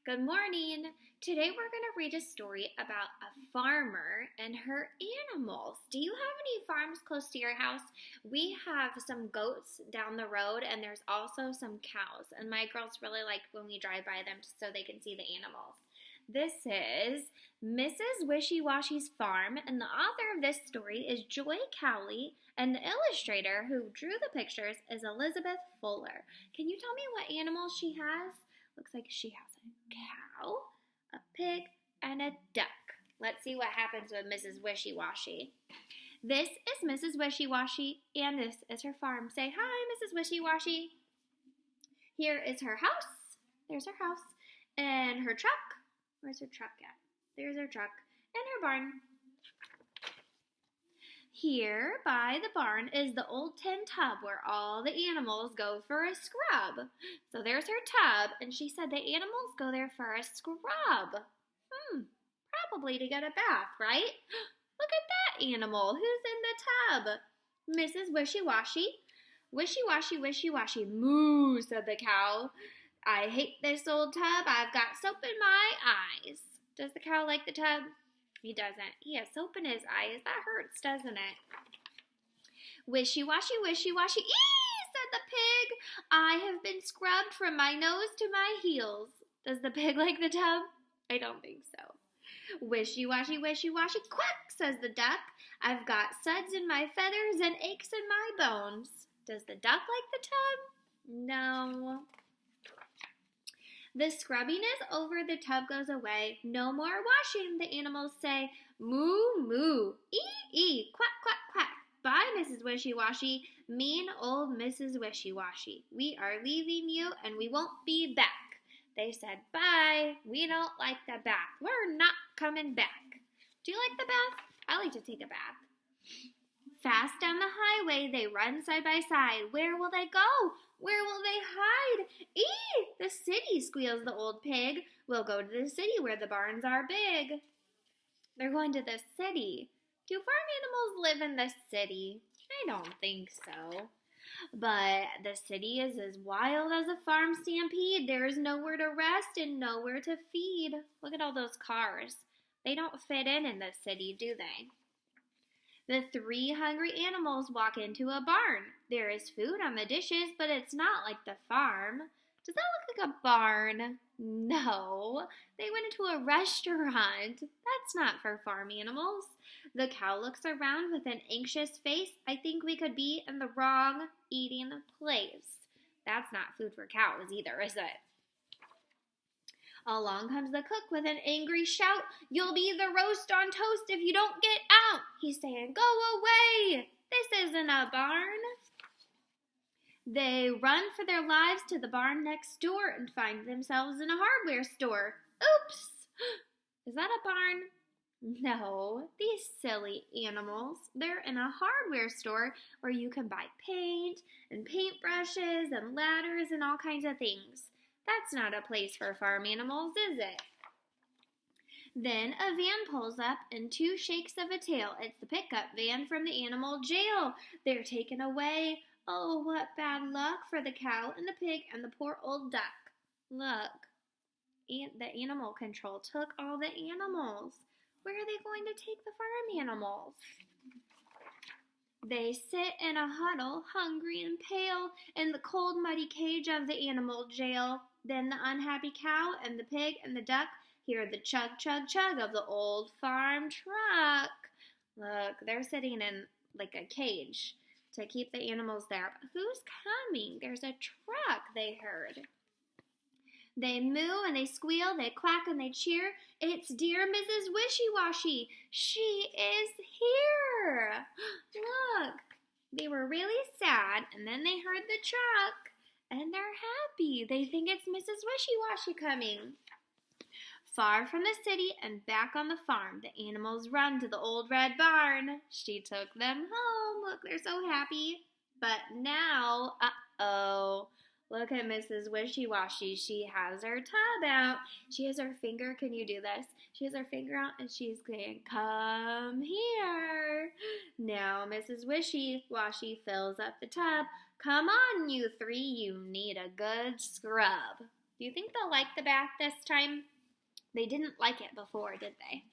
Good morning. Today we're going to read a story about a farmer and her animals. Do you have any farms close to your house? We have some goats down the road and there's also some cows. And my girls really like when we drive by them so they can see the animals. This is Mrs. Wishy Washy's farm, and the author of this story is Joy Cowley, and the illustrator who drew the pictures is Elizabeth Fuller. Can you tell me what animals she has? Looks like she has a cow, a pig, and a duck. Let's see what happens with Mrs. Wishy Washy. This is Mrs. Wishy Washy, and this is her farm. Say hi, Mrs. Wishy Washy. Here is her house. There's her house. And her truck. Where's her truck at? There's her truck. And her barn. Here by the barn is the old tin tub where all the animals go for a scrub. So there's her tub, and she said the animals go there for a scrub. Probably to get a bath, right? Look at that animal. Who's in the tub? Mrs. Wishy Washy. Wishy Washy, Wishy Washy. Moo, said the cow. I hate this old tub. I've got soap in my eyes. Does the cow like the tub? He doesn't. He has soap in his eyes. That hurts, doesn't it? Wishy Washy, Wishy Washy. Eee, said the pig. I have been scrubbed from my nose to my heels. Does the pig like the tub? I don't think so. Wishy Washy, Wishy Washy. Quack, says the duck. I've got suds in my feathers and aches in my bones. Does the duck like the tub? No. The scrubbiness over the tub goes away. No more washing, the animals say. Moo, moo, ee, quack, quack, quack. Bye, Mrs. Wishy Washy. Mean old Mrs. Wishy Washy. We are leaving you and we won't be back. They said, bye. We don't like the bath. We're not coming back. Do you like the bath? I like to take a bath. Fast down the highway, they run side by side. Where will they go? Where will they hide? Eee! The city, squeals the old pig. We'll go to the city where the barns are big. They're going to the city. Do farm animals live in the city? I don't think so. But the city is as wild as a farm stampede. There is nowhere to rest and nowhere to feed. Look at all those cars. They don't fit in the city, do they? The three hungry animals walk into a barn. There is food on the dishes, but it's not like the farm. Does that look like a barn? No. They went into a restaurant. That's not for farm animals. The cow looks around with an anxious face. I think we could be in the wrong eating place. That's not food for cows either, is it? Along comes the cook with an angry shout. You'll be the roast on toast if you don't get out. He's saying, go away. This isn't a barn. They run for their lives to the barn next door and find themselves in a hardware store. Oops! Is that a barn? No, these silly animals. They're in a hardware store where you can buy paint and paintbrushes and ladders and all kinds of things. That's not a place for farm animals, is it? Then a van pulls up and two shakes of a tail. It's the pickup van from the animal jail. They're taken away. Oh, what bad luck for the cow and the pig and the poor old duck. Look, the animal control took all the animals. Where are they going to take the farm animals? They sit in a huddle, hungry and pale, in the cold, muddy cage of the animal jail. Then the unhappy cow and the pig and the duck hear the chug, chug, chug of the old farm truck. Look, they're sitting in like a cage to keep the animals there. But who's coming? There's a truck, they heard. They moo and they squeal, they quack and they cheer. It's dear Mrs. Wishy Washy. She is here. Look, they were really sad, and then they heard the truck, and they're happy. They think it's Mrs. Wishy Washy coming. Far from the city and back on the farm, the animals run to the old red barn. She took them home. Look, they're so happy. But now, look at Mrs. Wishy Washy. She has her tub out. She has her finger. Can you do this? She has her finger out and she's saying, come here. Now Mrs. Wishy Washy fills up the tub. Come on, you three. You need a good scrub. Do you think they'll like the bath this time? They didn't like it before, did they?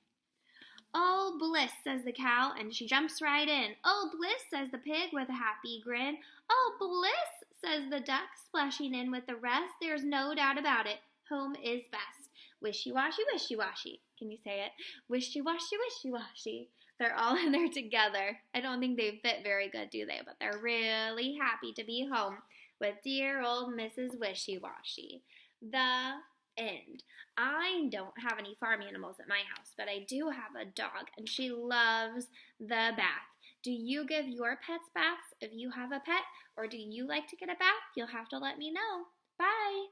"Oh, bliss," says the cow, and she jumps right in. "Oh, bliss," says the pig with a happy grin. "Oh, bliss," says the duck, splashing in with the rest. There's no doubt about it. Home is best. Wishy washy, wishy washy. Can you say it? Wishy washy, wishy washy. They're all in there together. I don't think they fit very good, do they? But they're really happy to be home with dear old Mrs. Wishy Washy. The end. I don't have any farm animals at my house, but I do have a dog, and she loves the bath. Do you give your pets baths if you have a pet, or do you like to get a bath? You'll have to let me know. Bye!